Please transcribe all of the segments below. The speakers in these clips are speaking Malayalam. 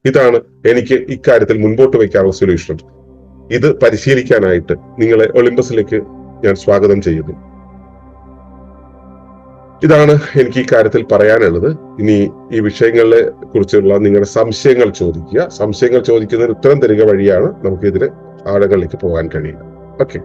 ഇതാണ് എനിക്ക് ഇക്കാര്യത്തിൽ മുൻപോട്ട് വയ്ക്കാനുള്ള സൊല്യൂഷൻ. ഇത് പരിശീലിക്കാനായിട്ട് നിങ്ങളെ ഒളിമ്പസിലേക്ക് ഞാൻ സ്വാഗതം ചെയ്യുന്നു. ഇതാണ് എനിക്ക് ഈ കാര്യത്തിൽ പറയാനുള്ളത്. ഇനി ഈ വിഷയങ്ങളെ കുറിച്ചുള്ള നിങ്ങളുടെ സംശയങ്ങൾ ചോദിക്കുക. സംശയങ്ങൾ ചോദിക്കുന്നതിന് ഉത്തരം തരിക വഴിയാണ് നമുക്ക് ഇതിന് ആഴങ്ങളിലേക്ക് പോകാൻ കഴിയുക. ഓക്കെ.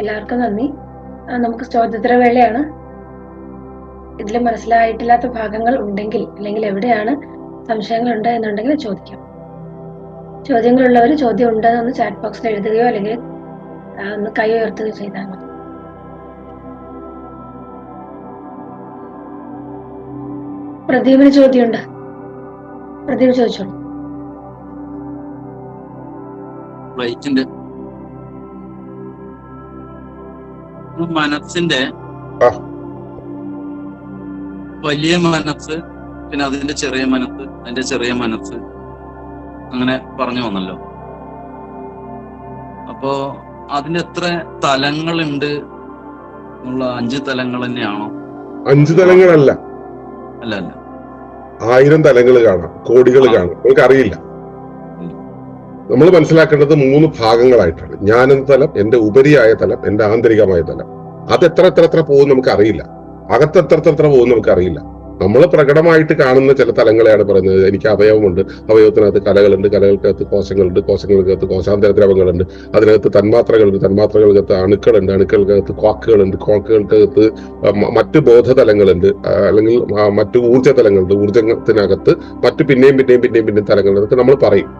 എല്ലാവർക്കും നന്ദി. നമുക്ക് ചോദ്യോത്തരവേളയാണ്. ഇതിൽ മനസ്സിലായിട്ടില്ലാത്ത ഭാഗങ്ങൾ ഉണ്ടെങ്കിൽ അല്ലെങ്കിൽ എവിടെയാണ് സംശയങ്ങൾ ഉണ്ട് എന്നുണ്ടെങ്കിൽ ചോദിക്കാം. ചോദ്യങ്ങളുള്ളവർ ചോദ്യം ഉണ്ടെന്ന് ചാറ്റ് ബോക്സിൽ എഴുതുകയോ അല്ലെങ്കിൽ ഒന്ന് കൈ ഉയർത്തുകയോ ചെയ്താൽ മതി. പ്രദീപിന് ചോദ്യമുണ്ട്. പ്രദീപ് ചോദിച്ചോളൂ. മനസ്സിന്റെ വലിയ മനസ്സ്, പിന്നെ അതിന്റെ ചെറിയ മനസ്സ്, അതിന്റെ ചെറിയ മനസ്സ്, അങ്ങനെ പറഞ്ഞു വന്നല്ലോ. അപ്പോ അതിന് എത്ര തലങ്ങളുണ്ട് എന്നുള്ള 5 തലങ്ങൾ തന്നെയാണോ? 5 തലങ്ങളല്ല, അല്ല അല്ല, 1000 തലങ്ങൾ കാണാം, കോടികൾ കാണാം, നമുക്ക് അറിയില്ല. നമ്മൾ മനസ്സിലാക്കേണ്ടത് 3 ഭാഗങ്ങളായിട്ടാണ്. ഞാനെന്ന തലം, എന്റെ ഉപരിയായ തലം, എന്റെ ആന്തരികമായ തലം. അത് എത്ര പോകും നമുക്ക് അറിയില്ല. അകത്ത് എത്ര പോകും നമുക്ക് അറിയില്ല. നമ്മൾ പ്രകടമായിട്ട് കാണുന്ന ചില തലങ്ങളെയാണ് പറയുന്നത്. എനിക്ക് അവയവമുണ്ട്, അവയവത്തിനകത്ത് കലകളുണ്ട്, കലകൾക്കകത്ത് കോശങ്ങളുണ്ട്, കോശങ്ങൾക്കകത്ത് കോശാന്തര ദ്രവങ്ങളുണ്ട്, അതിനകത്ത് തന്മാത്രകളുണ്ട്, തന്മാത്രകൾക്കകത്ത് അണുക്കളുണ്ട്, അണുക്കൾക്കകത്ത് ക്വാക്കുകകളുണ്ട്, ക്വാക്കുകൾക്കകത്ത് മറ്റ് ബോധതലങ്ങളുണ്ട്, അല്ലെങ്കിൽ മറ്റ് ഊർജ്ജ തലങ്ങളുണ്ട്, ഊർജ്ജത്തിനകത്ത് മറ്റ് പിന്നെയും തലങ്ങളുണ്ട്. അതൊക്കെ നമ്മൾ പറയും.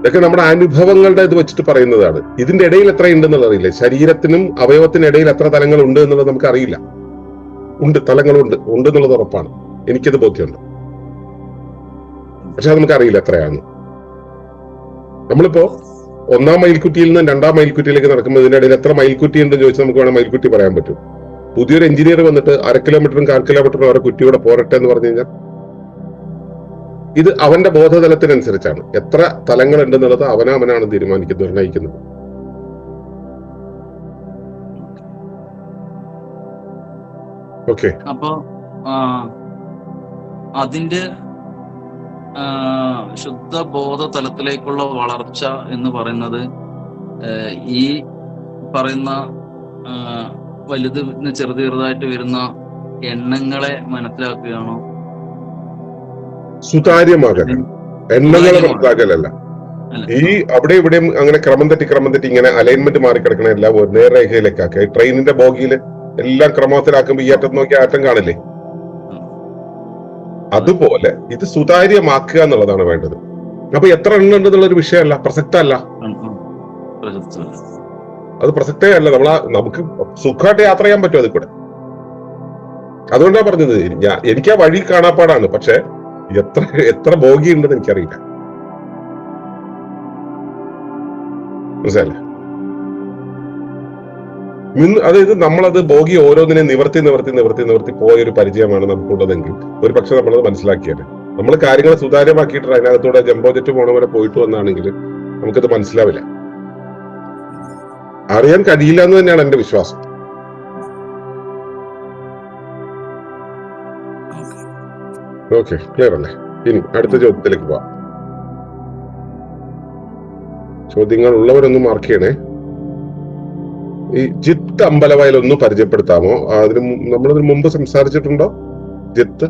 ഇതൊക്കെ നമ്മുടെ അനുഭവങ്ങളുടെ ഇത് വെച്ചിട്ട് പറയുന്നതാണ്. ഇതിന്റെ ഇടയിൽ എത്ര ഉണ്ടെന്നുള്ളത് അറിയില്ല. ശരീരത്തിനും അവയവത്തിനിടയിൽ എത്ര തലങ്ങൾ ഉണ്ട് എന്നുള്ളത് നമുക്ക് അറിയില്ല. ഉണ്ട്, തലങ്ങളുണ്ട്, എന്നുള്ളത് ഉറപ്പാണ്. എനിക്കത് ബോധ്യമുണ്ട്. പക്ഷെ അത് നമുക്കറിയില്ല എത്രയാണ്. നമ്മളിപ്പോ 1-ാം മയിൽക്കുറ്റിയിൽ നിന്ന് 2-ാം മയിൽക്കുറ്റിയിലേക്ക് നടക്കുമ്പോൾ ഇതിനിടയിൽ എത്ര മയിൽക്കുറ്റി ഉണ്ടെന്ന് ചോദിച്ചാൽ നമുക്ക് വേണം മയിൽക്കുറ്റി പറയാൻ പറ്റും. പുതിയൊരു എഞ്ചിനീയർ വന്നിട്ട് 1/2 കിലോമീറ്ററും 1/4 കിലോമീറ്ററും അവരെ കുറ്റിയോടെ പോരട്ടെ എന്ന് പറഞ്ഞു കഴിഞ്ഞാൽ ഇത് അവന്റെ ബോധതലത്തിനനുസരിച്ചാണ്. എത്ര തലങ്ങൾ ഉണ്ടെന്നുള്ളത് അവനാണ് തീരുമാനിക്കുന്നത്, നിർണ്ണയിക്കുന്നത്. ഓക്കെ. അപ്പോ അതിന്റെ ശുദ്ധ ബോധ തലത്തിലേക്കുള്ള വളർച്ച എന്ന് പറയുന്നത് ഈ പറയുന്ന വലുത് ചെറുതായിട്ട് വരുന്ന എണ്ണങ്ങളെ മനസ്സിലാക്കുകയാണോ? സുതാര്യമാകൽ, എണ്ണങ്ങളെ മനസ്സിലാക്കലല്ല. ഈ അവിടെ ഇവിടെയും അങ്ങനെ ക്രമം തെറ്റി ഇങ്ങനെ അലൈൻമെന്റ് മാറിക്കിടക്കണ എല്ലാം ഒരു നേർരേഖയിലേക്ക് ആക്കുക. ട്രെയിനിന്റെ ബോഗിയില് എല്ലാം ക്രമത്തിലാക്കുമ്പോ ഈ അറ്റം നോക്കി ആറ്റം കാണില്ലേ? അതുപോലെ ഇത് സുതാര്യമാക്കുക എന്നുള്ളതാണ് വേണ്ടത്. അപ്പൊ എത്ര എണ്ണം ഉണ്ടെന്നുള്ളൊരു വിഷയമല്ല, പ്രസക്തമല്ല. അത് പ്രസക്തേ അല്ല. നമുക്ക് സുഖമായിട്ട് യാത്ര ചെയ്യാൻ പറ്റും അതിൽ കൂടെ. അതുകൊണ്ടാണ് പറഞ്ഞത്, എനിക്ക് ആ വഴി കാണാപ്പാടാണ്. പക്ഷെ എത്ര ബോഗി ഉണ്ടെന്ന് എനിക്കറിയില്ല. മനസ്സിലല്ലേ? അതായത് നമ്മളത് ബോഗി ഓരോന്നിനെ നിവർത്തി പോയൊരു പരിചയമാണ് നമുക്കുള്ളതെങ്കിൽ ഒരു പക്ഷെ നമ്മളത് മനസ്സിലാക്കിയാല്, നമ്മൾ കാര്യങ്ങൾ സുതാര്യമാക്കിയിട്ട് അതിനകത്തൂടെ ജംബോ ജെറ്റ് പോണ പോലെ പോയിട്ട് വന്നാണെങ്കിൽ നമുക്കത് മനസ്സിലാവില്ല, അറിയാൻ കഴിയില്ല എന്ന് തന്നെയാണ് എന്റെ വിശ്വാസം. ഓക്കെ, ക്ലിയർ അല്ലേ? ഇനി അടുത്ത ചോദ്യത്തിലേക്ക് പോവാം. ചോദ്യങ്ങൾ ഉള്ളവരൊന്നും മാർക്ക് ചെയ്യണേ. ഈ ജിത്ത് അമ്പലവയൽ ഒന്ന് പരിചയപ്പെടുത്താമോ? നമ്മളിതിന് മുമ്പ് സംസാരിച്ചിട്ടുണ്ടോ ജിത്ത്?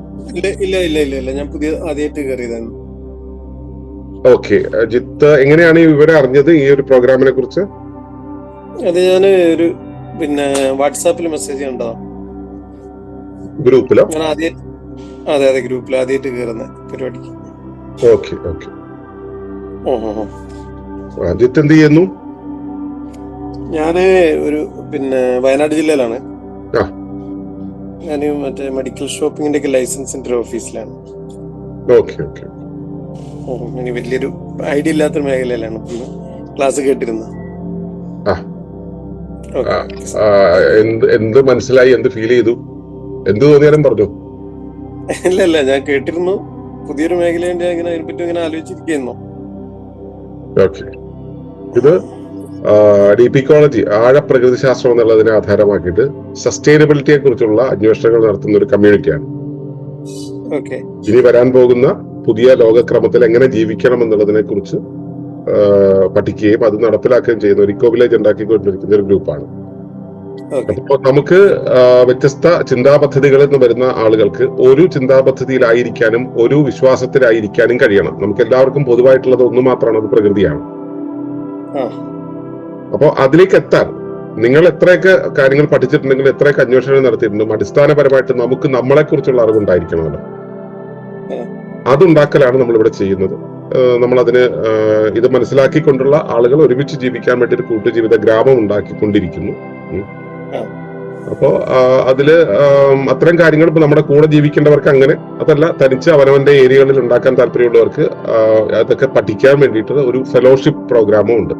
ഇല്ല, ഞാൻ ആദ്യമായിട്ട് കയറിയതാണ്. ഓക്കെ, ജിത്ത് എങ്ങനെയാണ് ഈ വിവരം അറിഞ്ഞത് ഈ ഒരു പ്രോഗ്രാമിനെ കുറിച്ച്? അത് ഞാന് ഒരു വാട്സാപ്പിൽ മെസ്സേജ് കണ്ടോ, ഗ്രൂപ്പിലോ? അതെ, ഗ്രൂപ്പിൽ ആദ്യമായിട്ട് കയറുന്ന പരിപാടിക്ക്. ഓക്കെ. ജിത്ത് എന്ത് ചെയ്യുന്നു? ഞാന് ഒരു വയനാട് ജില്ലയിലാണ്. ഞാൻ മറ്റേ മെഡിക്കൽ ഷോപ്പിങ്ങിന്റെ ഒക്കെ ലൈസൻസിന്റെ ഒരു ഓഫീസിലാണ്. ഇനി വലിയൊരു ഐഡിയ ഇല്ലാത്തൊരു മേഖലയിലാണ് ക്ലാസ് കേട്ടിരുന്നത്. എന്ത് മനസ്സിലായി, എന്ത് ഫീൽ ചെയ്തു, എന്ത് തോന്നിയാലും പറഞ്ഞു? ഇല്ല, ഞാൻ കേട്ടിരുന്നു. പുതിയൊരു മേഖലയുണ്ട്, അതിനെപ്പറ്റി ഇങ്ങനെ ആലോചിച്ചിരിക്കുന്നു. ഇത് ഡീപിക്കോളജി, ആഴപ്രകൃതിശാസ്ത്രം എന്നുള്ളതിനെ ആധാരമാക്കിയിട്ട് സസ്റ്റൈനബിലിറ്റിയെ കുറിച്ചുള്ള അന്വേഷണങ്ങൾ നടത്തുന്ന ഒരു കമ്മ്യൂണിറ്റിയാണ്. ഇനി വരാൻ പോകുന്ന പുതിയ ലോകക്രമത്തിൽ എങ്ങനെ ജീവിക്കണം എന്നുള്ളതിനെ കുറിച്ച് പഠിക്കുകയും അത് നടപ്പിലാക്കുകയും ചെയ്യുന്ന ഒരു ഇക്കോ വില്ലേജ് ഉണ്ടാക്കിക്കൊണ്ടിരിക്കുന്ന ഒരു ഗ്രൂപ്പാണ്. അപ്പോൾ നമുക്ക് വ്യത്യസ്ത ചിന്താ പദ്ധതികളിൽ നിന്ന് വരുന്ന ആളുകൾക്ക് ഒരു ചിന്താ പദ്ധതിയിലായിരിക്കാനും ഒരു വിശ്വാസത്തിലായിരിക്കാനും കഴിയണം. നമുക്ക് എല്ലാവർക്കും പൊതുവായിട്ടുള്ളത് ഒന്ന് മാത്രമാണ്, അത് പ്രകൃതിയാണ്. അപ്പോൾ അതിലേക്ക് എത്താൻ നിങ്ങൾ എത്രയൊക്കെ കാര്യങ്ങൾ പഠിച്ചിട്ടുണ്ടെങ്കിൽ, എത്രയൊക്കെ അന്വേഷണം നടത്തിയിട്ടുണ്ടും, അടിസ്ഥാനപരമായിട്ട് നമുക്ക് നമ്മളെ കുറിച്ചുള്ള അറിവുണ്ടായിരിക്കണമല്ലോ. അതുണ്ടാക്കലാണ് നമ്മളിവിടെ ചെയ്യുന്നത്. നമ്മളതിന് ഇത് മനസ്സിലാക്കിക്കൊണ്ടുള്ള ആളുകൾ ഒരുമിച്ച് ജീവിക്കാൻ വേണ്ടി ഒരു കൂട്ടുജീവിത ഗ്രാമം ഉണ്ടാക്കിക്കൊണ്ടിരിക്കുന്നു. അപ്പോ അതില് അത്തരം കാര്യങ്ങൾ ഇപ്പൊ നമ്മുടെ കൂടെ ജീവിക്കേണ്ടവർക്ക് അങ്ങനെ, അതല്ല തനിച്ച് അവനവന്റെ ഏരിയകളിൽ ഉണ്ടാക്കാൻ താല്പര്യമുള്ളവർക്ക് അതൊക്കെ പഠിക്കാൻ വേണ്ടിയിട്ട് ഒരു ഫെലോഷിപ്പ് പ്രോഗ്രാമും ഉണ്ട്.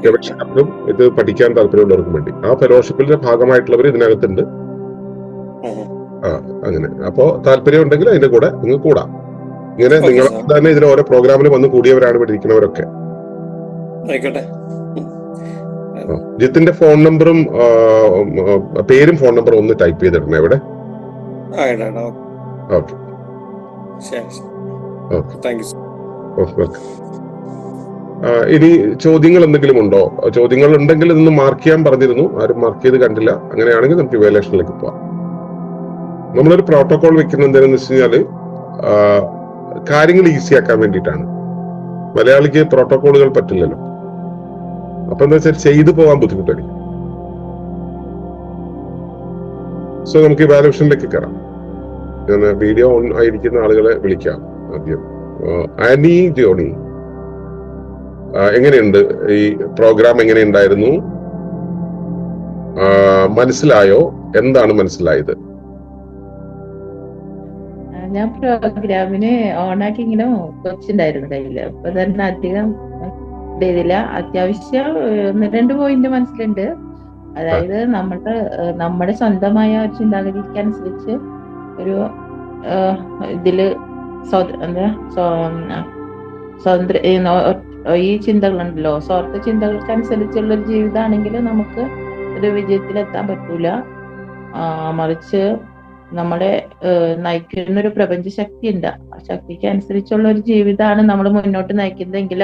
ഗവേഷകർക്കും ഇത് പഠിക്കാൻ താല്പര്യമുള്ളവർക്കും വേണ്ടി ആ ഫെലോഷിപ്പിന്റെ ഭാഗമായിട്ടുള്ളവർ ഇതിനകത്തുണ്ട്. അങ്ങനെ അപ്പോ താല്പര്യം ഉണ്ടെങ്കിൽ അതിന്റെ കൂടെ നിങ്ങൾ കൂടാം. ഇങ്ങനെ നിങ്ങൾ തന്നെ ഇതിൽ ഓരോ പ്രോഗ്രാമിൽ വന്ന് കൂടിയവരാണ് ഇവിടെ ഇരിക്കുന്നവരൊക്കെ. ജിത്തിന്റെ ഫോൺ നമ്പറും പേരും ഫോൺ നമ്പറും ഒന്ന് ടൈപ്പ് ചെയ്തിടണേ ഇവിടെ. ഇനി ചോദ്യങ്ങൾ എന്തെങ്കിലും ഉണ്ടോ? ചോദ്യങ്ങൾ ഉണ്ടെങ്കിൽ ഇതൊന്ന് മാർക്ക് ചെയ്യാൻ പറഞ്ഞിരുന്നു, ആരും മാർക്ക് ചെയ്ത് കണ്ടില്ല. അങ്ങനെയാണെങ്കിൽ നമുക്ക് ഇവാലുവേഷനിലേക്ക് പോവാം. നമ്മളൊരു പ്രോട്ടോകോൾ വെക്കുന്ന എന്താണെന്ന് വെച്ച് കഴിഞ്ഞാല് കാര്യങ്ങൾ ഈസി ആക്കാൻ വേണ്ടിയിട്ടാണ്. മലയാളിക്ക് പ്രോട്ടോകോളുകൾ പറ്റില്ലല്ലോ. അപ്പൊ എന്താ വെച്ചാൽ ചെയ്തു പോകാൻ ബുദ്ധിമുട്ടായിരിക്കും. സോ നമുക്ക് ഇവാലുവേഷനിലേക്ക് കയറാം. ഞാൻ വീഡിയോ ഓൺ ആയിരിക്കുന്ന ആളുകളെ വിളിക്കാം. ആദ്യം ആനി ജോണി, എങ്ങനെയുണ്ട് ഈ പ്രോഗ്രാം? എങ്ങനെയുണ്ടായിരുന്നു? മനസ്സിലായോ? എന്താണ് മനസ്സിലായത്? ഞാൻ പ്രോഗ്രാമിന് ഓണാക്കി ഇങ്ങനെ കൊച്ചുണ്ടായിരുന്നു കയ്യില്. അപ്പൊ തന്നെ അധികം ഇതില്ല. അത്യാവശ്യം 1-2 പോയിന്റ് മനസ്സിലുണ്ട്. അതായത് നമ്മുടെ സ്വന്തമായ ഒരു ചിന്താഗതിക്കനുസരിച്ച് ഒരു ഇതില് ഈ ചിന്തകളുണ്ടല്ലോ, സ്വാർത്ഥ ചിന്തകൾക്കനുസരിച്ചുള്ള ഒരു ജീവിതമാണെങ്കിൽ നമുക്ക് ഒരു വിജയത്തിലെത്താൻ പറ്റൂല. മറിച്ച് നമ്മളെ നയിക്കുന്ന ഒരു പ്രപഞ്ച ശക്തി ഉണ്ട്. ആ ശക്തിക്ക് അനുസരിച്ചുള്ള ഒരു ജീവിതമാണ് നമ്മൾ മുന്നോട്ട് നയിക്കുന്നതെങ്കിൽ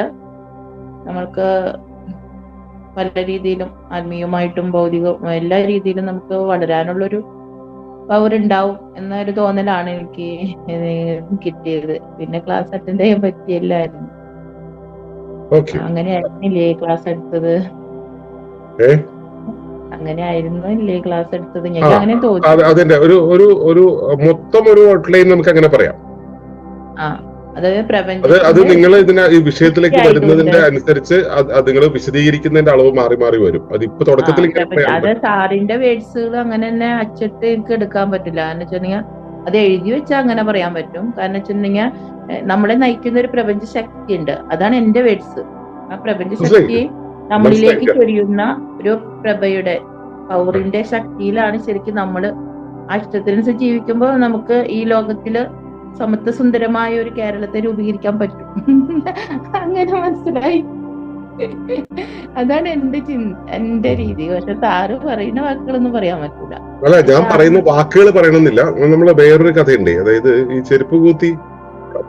നമ്മൾക്ക് പല രീതിയിലും ആത്മീയമായിട്ടും ഭൗതികവും എല്ലാ രീതിയിലും നമുക്ക് വളരാനുള്ളൊരു പവർ ഉണ്ടാവും എന്നൊരു തോന്നലാണ് എനിക്ക് കിട്ടിയത്. പിന്നെ ക്ലാസ് അറ്റൻഡ് ചെയ്യാൻ പറ്റിയില്ലായിരുന്നു. അങ്ങനെ ആയിരുന്നില്ലേ ക്ലാസ് എടുത്തത്? അങ്ങനെ ആയിരുന്നു ഇല്ലേ ക്ലാസ് എടുത്തത്? ഞങ്ങൾ അങ്ങനെ തോന്നി. അതിന്റെ ഒരു മൊത്തം ഒരു ഔട്ട്ലൈൻ നമുക്ക് അങ്ങനെ പറയാം. അത് നിങ്ങൾ ഈ വിഷയത്തിലേക്ക് വരുന്നതിന്റെ അനുസരിച്ച് നിങ്ങൾ വിശദീകരിക്കുന്നതിന്റെ അളവ് മാറി മാറി വരും. അത് ഇപ്പൊ തുടക്കത്തിൽ അത് സാറിന്റെ വേർഡ്സുകൾ അങ്ങനെ തന്നെ അച്ചിട്ട് എനിക്ക് എടുക്കാൻ പറ്റില്ല. കാരണം വെച്ചിട്ടുണ്ടെങ്കിൽ അത് എഴുതി വെച്ചാൽ അങ്ങനെ പറയാൻ പറ്റും. കാരണം വെച്ചിട്ടുണ്ടെങ്കിൽ നമ്മളെ നയിക്കുന്ന ഒരു പ്രപഞ്ച ശക്തി ഉണ്ട്. അതാണ് എന്റെ വേർഡ്സ്. ആ പ്രപഞ്ച ശക്തി നമ്മളിലേക്ക് ചൊരിയുന്ന ഒരു പ്രഭയുടെ പൗറിന്റെ ശക്തിയിലാണ് ശരിക്കും നമ്മള് ആ ഇഷ്ടത്തിനനുസരിച്ച് ജീവിക്കുമ്പോൾ നമുക്ക് ഈ ലോകത്തില് സമത്വ സുന്ദരമായ ഒരു കേരളത്തെ രൂപീകരിക്കാൻ പറ്റും. അങ്ങനെ മനസ്സിലായി. അതാണ് എന്റെ രീതി. പക്ഷെ സാറ് പറയുന്ന വാക്കുകളൊന്നും പറയാൻ പറ്റൂല. അല്ല, ഞാൻ പറയുന്ന വാക്കുകൾ പറയണമെന്നില്ല. നമ്മളെ വേറൊരു കഥയുണ്ട്. അതായത് ഈ ചെരുപ്പ് കൂത്തി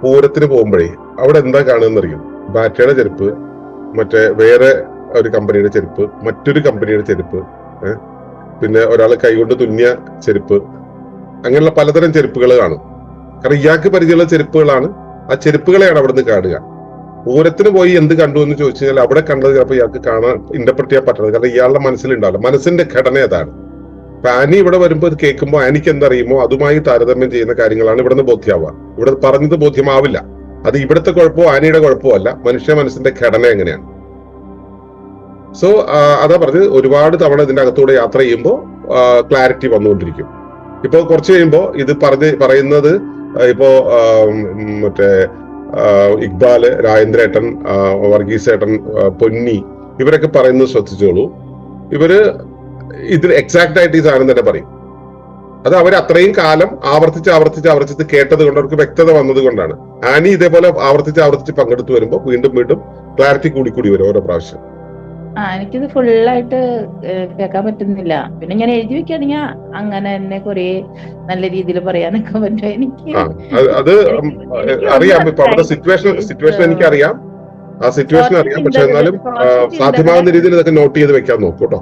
പൂരത്തിന് പോകുമ്പോഴേ അവിടെ എന്താ കാണുന്നറിയും? ബാറ്റയുടെ ചെരുപ്പ്, മറ്റേ വേറെ ഒരു കമ്പനിയുടെ ചെരുപ്പ്, മറ്റൊരു കമ്പനിയുടെ ചെരുപ്പ്, പിന്നെ ഒരാൾ കൈകൊണ്ട് തുന്നിയ ചെരുപ്പ്, അങ്ങനെയുള്ള പലതരം ചെരുപ്പുകൾ കാണും. കാരണം ഇയാൾക്ക് പരിചയമുള്ള ചെരുപ്പുകളാണ്. ആ ചെരുപ്പുകളെയാണ് അവിടുന്ന് കാണുക. പൂരത്തിന് പോയി എന്ത് കണ്ടു എന്ന് ചോദിച്ചു കഴിഞ്ഞാൽ അവിടെ കണ്ടത് ചിലപ്പോൾ ഇയാൾക്ക് കാണാൻ ഇന്റർപ്രറ്റ് ചെയ്യാൻ പറ്റുന്നത്. കാരണം ഇയാളുടെ മനസ്സിലുണ്ടാവില്ല. മനസ്സിന്റെ ഘടന അതാണ്. അപ്പൊ ആനി ഇവിടെ വരുമ്പോൾ ഇത് കേൾക്കുമ്പോൾ ആനിക്ക് എന്തറിയുമോ അതുമായി താരതമ്യം ചെയ്യുന്ന കാര്യങ്ങളാണ് ഇവിടുന്ന് ബോധ്യമാവുക. ഇവിടെ പറഞ്ഞത് ബോധ്യമാവില്ല. അത് ഇവിടുത്തെ കുഴപ്പമോ ആനിയുടെ കുഴപ്പമോ അല്ല. മനുഷ്യ മനസ്സിന്റെ ഘടന എങ്ങനെയാണ്. സോ അതാ പറഞ്ഞത്, ഒരുപാട് തവണ ഇതിന്റെ അകത്തൂടെ യാത്ര ചെയ്യുമ്പോൾ ക്ലാരിറ്റി വന്നുകൊണ്ടിരിക്കും. ഇപ്പോ കുറച്ച് കഴിയുമ്പോൾ ഇത് പറയുന്നത് ഇപ്പോ മറ്റേ ഇക്ബാല്, രാജേന്ദ്രേട്ടൻ, വർഗീസേട്ടൻ, പൊന്നി ഇവരൊക്കെ പറയുന്നത് ശ്രദ്ധിച്ചോളൂ. ഇവര് ഇതിൽ എക്സാക്ട് ആയിട്ട് ഈ സാധനം തന്നെ പറയും. അത് അവർ അത്രയും കാലം ആവർത്തിച്ച് കേട്ടത് കൊണ്ട് അവർക്ക് വ്യക്തത വന്നത് കൊണ്ടാണ്. ആനി ഇതേപോലെ ആവർത്തിച്ച് പങ്കെടുത്തു വരുമ്പോൾ വീണ്ടും ക്ലാരിറ്റി കൂടി വരും ഓരോ പ്രാവശ്യം. എനിക്കിത് ഫുള്ളായിട്ട് കേൾക്കാൻ പറ്റുന്നില്ല. പിന്നെ ഞാൻ എഴുതി വെക്കുകയാണെങ്കിൽ അങ്ങനെ എന്നെ കുറെ നല്ല രീതിയിൽ പറയാനൊക്കെ പറ്റും. എനിക്ക് അത് അറിയാം. ഇപ്പൊ അവിടെ സിറ്റുവേഷൻ എനിക്കറിയാം, ആ സിറ്റുവേഷൻ അറിയാം. പക്ഷെ എന്നാലും സാധ്യമാകുന്ന രീതിയിൽ ഇതൊക്കെ നോട്ട് ചെയ്ത് വെക്കാൻ നോക്കൂ കേട്ടോ.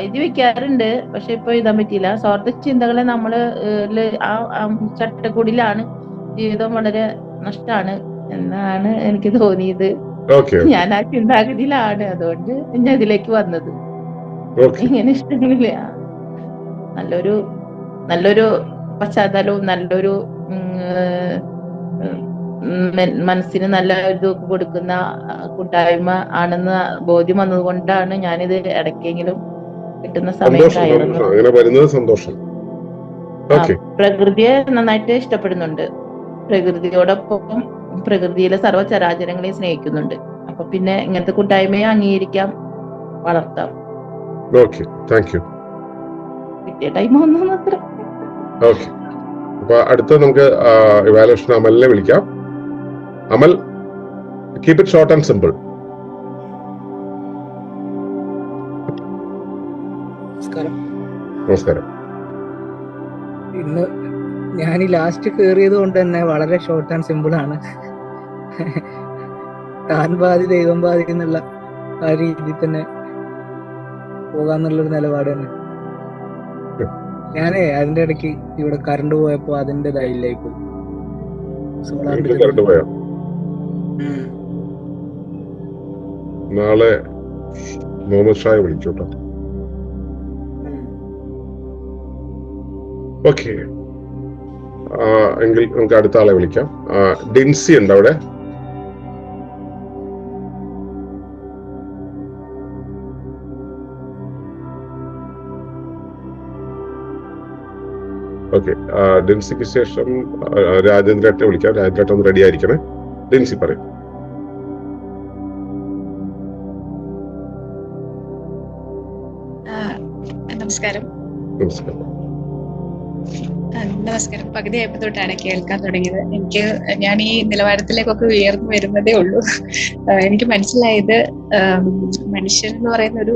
എഴുതി വെക്കാറുണ്ട്, പക്ഷെ ഇപ്പൊ എഴുതാൻ പറ്റിയില്ല. സ്വാർത്ഥ ചിന്തകളെ നമ്മള് ആ ചട്ടക്കൂടിലാണ് ജീവിതം വളരെ നഷ്ടമാണ് എന്നാണ് എനിക്ക് തോന്നിയത്. ഞാൻ ആ ചിന്താഗതിയിലാണ്, അതുകൊണ്ട് ഞാൻ ഇതിലേക്ക് വന്നത്. ഇങ്ങനെ ഇഷ്ടങ്ങളില്ല. നല്ലൊരു പശ്ചാത്തലവും നല്ലൊരു മനസ്സിന് നല്ല ഇത് കൊടുക്കുന്ന കൂട്ടായ്മ ആണെന്ന് ബോധ്യം വന്നത് കൊണ്ടാണ് ഞാനിത് ഇടയ്ക്കെങ്കിലും കിട്ടുന്ന സമയം പ്രകൃതിയെ നന്നായിട്ട് ഇഷ്ടപ്പെടുന്നുണ്ട്. പ്രകൃതിയോടൊപ്പം പ്രകൃതിയിലെ സർവ്വചരാചരങ്ങളെയും സ്നേഹിക്കുന്നുണ്ട്. അപ്പൊ പിന്നെ ഇങ്ങനത്തെ കൂട്ടായ്മയെ അംഗീകരിക്കാം, വളർത്താം. കിട്ടിയ ടൈം ഒന്നും അത്ര. അപ്പൊ അടുത്ത നമുക്ക് ഇവാലുവേഷൻ അമലിനെ വിളിക്കാം. Amal, keep it short and simple. നമസ്കാരം. ഇന്ന് ഞാൻ ഈ ലാസ്റ്റ് കേറിയത് കൊണ്ട് തന്നെ വളരെ ഷോർട്ട് ആൻഡ് സിമ്പിൾ ആണ്. താൻ ബാധി ദൈവം ബാധി എന്നുള്ള ആ രീതിയിൽ തന്നെ പോകാന്നുള്ളൊരു നിലപാട് തന്നെ. ഞാനേ അതിന്റെ ഇടയ്ക്ക് ഇവിടെ കറണ്ട് പോയപ്പോ അതിന്റെ ഇതായില്ലായി പോയി. നാളെ മുഹമ്മദ് ഷായെ വിളിച്ചോട്ടോ. ഓക്കെ, എങ്കിൽ നമുക്ക് അടുത്ത ആളെ വിളിക്കാം. ഡിൻസി ഉണ്ട് അവിടെ? ഓക്കെ, ഡിൻസിക്ക് ശേഷം രാജേന്ദ്രേട്ടനെ വിളിക്കാം. രാജേന്ദ്രേട്ടൻ ഒന്ന് റെഡി ആയിരിക്കണേ. ഡിൻസി പറയും. നമസ്കാരം. പകുതിയായപ്പോ തൊട്ടാണ് കേൾക്കാൻ തുടങ്ങിയത്. ഞാൻ ഈ നിലവാരത്തിലേക്കൊക്കെ ഉയർന്നു വരുന്നതേ ഉള്ളൂ. എനിക്ക് മനസ്സിലായത് മനുഷ്യൻ എന്ന് പറയുന്ന ഒരു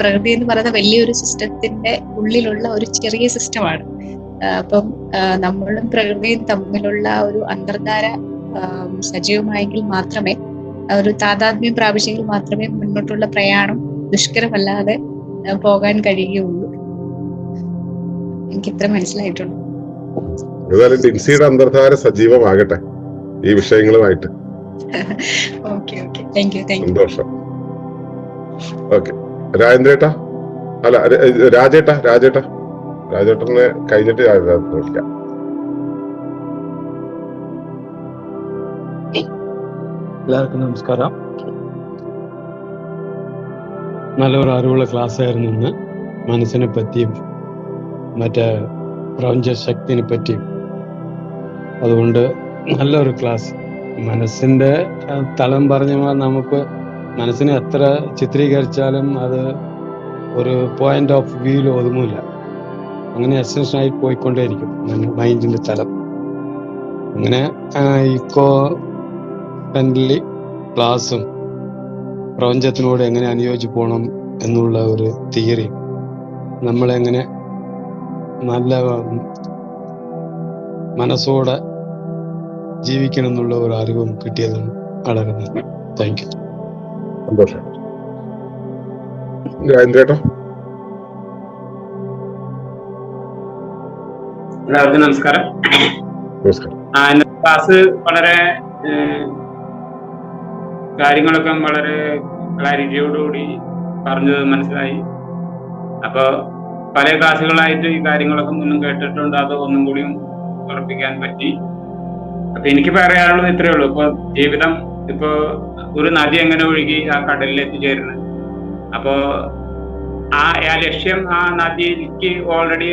പ്രകൃതി എന്ന് പറയുന്ന വലിയൊരു സിസ്റ്റത്തിന്റെ ഉള്ളിലുള്ള ഒരു ചെറിയ സിസ്റ്റമാണ്. അപ്പം നമ്മളും പ്രകൃതിയും തമ്മിലുള്ള ഒരു അന്തർധാര സജീവമായെങ്കിൽ മാത്രമേ, ഒരു താതാത്മ്യം പ്രാപിച്ചെങ്കിൽ മാത്രമേ മുന്നോട്ടുള്ള പ്രയാണം ദുഷ്കരമല്ലാതെ പോകാൻ കഴിയുകയുള്ളൂ. എനിക്ക് ഇത്ര മനസ്സിലായിട്ടുണ്ട്. ഏതായാലും ഡിൻസിയുടെ അന്തർധാര സജീവമാകട്ടെ ഈ വിഷയങ്ങളുമായിട്ട്. സന്തോഷം. ഓക്കെ, രാജേന്ദ്രേട്ടാ, അല്ല രാജേട്ടനെ കഴിഞ്ഞിട്ട് വിളിക്കാം. എല്ലാവർക്കും നമസ്കാരം. നല്ലൊരു അറിവുള്ള ക്ലാസ് ആയിരുന്നു ഇന്ന്. മനസ്സിനെ പറ്റിയും മറ്റേ പ്രപഞ്ച ശക്തിനെ പറ്റിയും. അതുകൊണ്ട് നല്ലൊരു ക്ലാസ്. മനസ്സിന്റെ തലം പറഞ്ഞ നമുക്ക് മനസ്സിനെ എത്ര ചിത്രീകരിച്ചാലും അത് ഒരു പോയിന്റ് ഓഫ് വ്യൂവിൽ ഒതുങ്ങില്ല. അങ്ങനെ എക്സ്റ്റൻഷനായി പോയിക്കൊണ്ടേയിരിക്കും മൈൻഡിന്റെ തലം. അങ്ങനെ ഇക്കോ ഫ്രണ്ട്ലി ക്ലാസ്സും പ്രപഞ്ചത്തിനോട് എങ്ങനെ അനുയോജിച്ച് പോകണം എന്നുള്ള ഒരു തിയറി, നമ്മളെങ്ങനെ നല്ല മനസ്സോടെ ജീവിക്കണം എന്നുള്ള ഒരു അറിവും കിട്ടിയതാണ്. വളരെ നന്ദി. Thank you. സന്തോഷം. എല്ലാവർക്കും നമസ്കാരം. ഇന്നത്തെ ക്ലാസ് വളരെ കാര്യങ്ങളൊക്കെ വളരെ ക്ലാരിറ്റിയോടുകൂടി പറഞ്ഞത് മനസ്സിലായി. അപ്പൊ പല ക്ലാസ്സുകളായിട്ട് ഈ കാര്യങ്ങളൊക്കെ മുന്നും കേട്ടിട്ടുണ്ട്. അത് ഒന്നും കൂടിയും ഉറപ്പിക്കാൻ പറ്റി. അപ്പൊ എനിക്ക് പറയാനുള്ളത് ഇത്രയേ ഉള്ളൂ. ഇപ്പൊ ജീവിതം, ഇപ്പൊ ഒരു നദി എങ്ങനെ ഒഴുകി ആ കടലിൽ എത്തിച്ചേരുന്നത്. അപ്പോ ആ ലക്ഷ്യം ആ നദിക്ക് ഓൾറെഡി,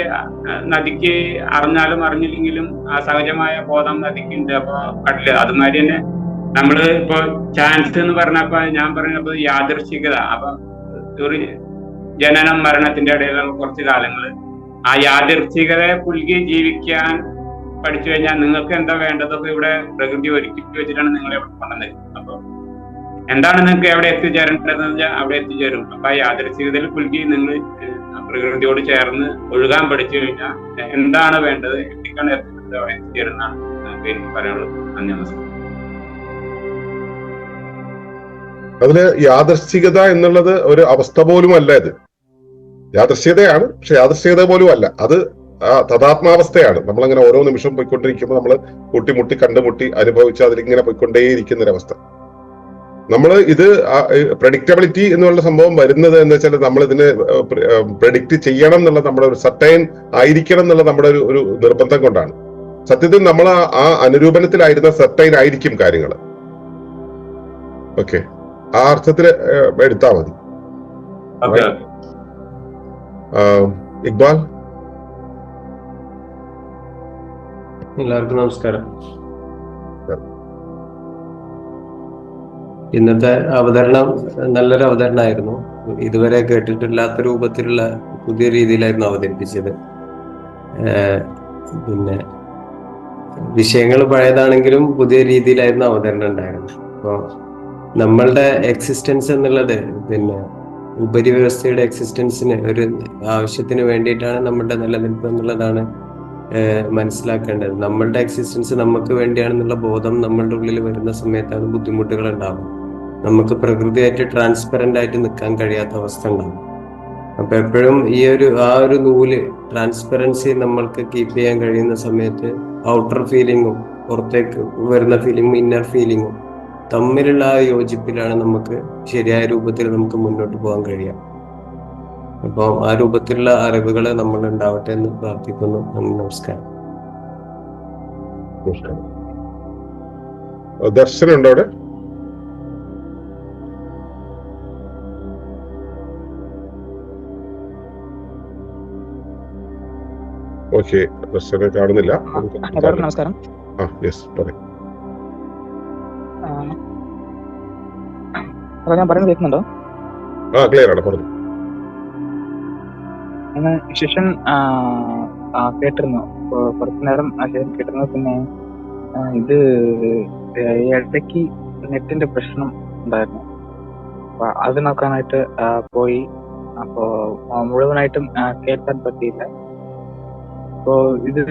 നദിക്ക് അറിഞ്ഞാലും അറിഞ്ഞില്ലെങ്കിലും ആ സഹജമായ ബോധം നദിക്കുണ്ട്. അപ്പൊ കടല് അതുമാതിരി തന്നെ നമ്മള് ഇപ്പൊ ചാൻസ് എന്ന് പറഞ്ഞപ്പോ ഞാൻ പറഞ്ഞപ്പോ യാദൃശ്ചികത. അപ്പൊ ഒരു ജനനം മരണത്തിന്റെ ഇടയിലുള്ള കുറച്ച് കാലങ്ങള് ആ യാദൃച്ഛികതയെ പുൽകി ജീവിക്കാൻ പഠിച്ചു കഴിഞ്ഞാൽ നിങ്ങൾക്ക് എന്താ വേണ്ടതൊക്കെ ഇവിടെ പ്രകൃതി ഒരുക്കി വെച്ചിട്ടാണ് നിങ്ങളെ ഇവിടെ കൊണ്ടുവന്നിരിക്കുന്നത്. അപ്പൊ എന്താണ് നിങ്ങൾക്ക് എവിടെ എത്തിച്ചേരേണ്ടതെന്ന് വെച്ചാൽ അവിടെ എത്തിച്ചേരും. അപ്പൊ ആ യാദൃച്ഛികതയിൽ പുൽകി നിങ്ങൾ പ്രകൃതിയോട് ചേർന്ന് ഒഴുകാൻ പഠിച്ചു കഴിഞ്ഞാൽ എന്താണ് വേണ്ടത്, എത്തിക്കാണ് എത്തുന്നത്, അവിടെ എത്തിച്ചേരുന്നതാണ് എനിക്ക് പറയാനുള്ളത്. നന്ദി, നമസ്കാരം. അതില് യാദൃശ്ചികത എന്നുള്ളത് ഒരു അവസ്ഥ പോലും അല്ല. ഇത് യാദൃശ്ചികതയാണ്, പക്ഷെ യാദൃശ്ചികത പോലും അല്ല. അത് തഥാത്മാവസ്ഥയാണ്. നമ്മളങ്ങനെ ഓരോ നിമിഷം പോയിക്കൊണ്ടിരിക്കുമ്പോൾ നമ്മൾ കൂട്ടിമുട്ടി കണ്ടുമുട്ടി അനുഭവിച്ച് അതിലിങ്ങനെ പോയിക്കൊണ്ടേയിരിക്കുന്ന ഒരവസ്ഥ. നമ്മൾ ഇത് പ്രഡിക്റ്റബിലിറ്റി എന്നുള്ള സംഭവം വരുന്നത് എന്ന് വെച്ചാൽ നമ്മൾ ഇതിനെ പ്രഡിക്റ്റ് ചെയ്യണം എന്നുള്ള നമ്മുടെ ഒരു സർട്ടൈൻ ആയിരിക്കണം എന്നുള്ള നമ്മുടെ ഒരു നിർബന്ധം കൊണ്ടാണ്. സത്യത്തിൽ നമ്മൾ ആ അനുരൂപണത്തിലായിരുന്ന സർട്ടൈൻ ആയിരിക്കും കാര്യങ്ങൾ. ഓക്കെ, ആ അർത്ഥത്തിൽ എടുത്താ മതി. ഇക്ബാൽ. എല്ലാവർക്കും നമസ്കാരം. ഇന്നത്തെ അവതരണം നല്ലൊരു അവതരണമായിരുന്നു. ഇതുവരെ കേട്ടിട്ടില്ലാത്ത രൂപത്തിലുള്ള പുതിയ രീതിയിലായിരുന്നു അവതരിപ്പിച്ചത്. പിന്നെ വിഷയങ്ങൾ പഴയതാണെങ്കിലും പുതിയ രീതിയിലായിരുന്നു അവതരണം ഉണ്ടായിരുന്നത്. അപ്പോൾ നമ്മളുടെ എക്സിസ്റ്റൻസ് എന്നുള്ളത് പിന്നെ ഉപരിവ്യവസ്ഥയുടെ എക്സിസ്റ്റൻസിന് ഒരു ആവശ്യത്തിന് വേണ്ടിയിട്ടാണ് നമ്മളുടെ നിലനിൽപ്പ് എന്നുള്ളതാണ് മനസ്സിലാക്കേണ്ടത്. നമ്മളുടെ എക്സിസ്റ്റൻസ് നമുക്ക് വേണ്ടിയാണെന്നുള്ള ബോധം നമ്മളുടെ ഉള്ളിൽ വരുന്ന സമയത്താണ് ബുദ്ധിമുട്ടുകൾ ഉണ്ടാകും. നമുക്ക് പ്രകൃതിയായിട്ട് ട്രാൻസ്പെറന്റ് ആയിട്ട് നിൽക്കാൻ കഴിയാത്ത അവസ്ഥ ഉണ്ടാകും. അപ്പൊ എപ്പോഴും ആ ഒരു നൂല് ട്രാൻസ്പെറൻസി നമ്മൾക്ക് കീപ്പ് ചെയ്യാൻ കഴിയുന്ന സമയത്ത് ഔട്ടർ ഫീലിങ്ങും പുറത്തേക്ക് വരുന്ന ഫീലിങ്ങും ഇന്നർ ഫീലിങ്ങും തമ്മിലുള്ള ആ യോജിപ്പിലാണ് നമുക്ക് ശരിയായ രൂപത്തിൽ നമുക്ക് മുന്നോട്ട് പോകാൻ കഴിയുക. അപ്പോൾ ആ രൂപത്തിലുള്ള അറിവുകൾ നമ്മൾ ഉണ്ടാവട്ടെ എന്ന് പ്രാർത്ഥിക്കുന്നു. നമസ്കാരം. ദർശനുണ്ടോ അവിടെ? ഓക്കെ, ദർശനെ കാണുന്നില്ല. നമസ്കാരം. ഞാൻ പറയുന്നത് കേൾക്കുന്നുണ്ടോ? ക്ലിയർ ആണ്, പറഞ്ഞു. ശേഷൻ കേട്ടിരുന്നു, കുറച്ചു നേരം കേട്ടിരുന്നു. പിന്നെ ഇത് ഇടയ്ക്ക് നെറ്റിന്റെ പ്രശ്നം ഉണ്ടായിരുന്നു. അപ്പൊ അത് നോക്കാനായിട്ട് പോയി. അപ്പോ മുഴുവനായിട്ടും കേൾക്കാൻ പറ്റിയില്ല. അപ്പോ ഇത്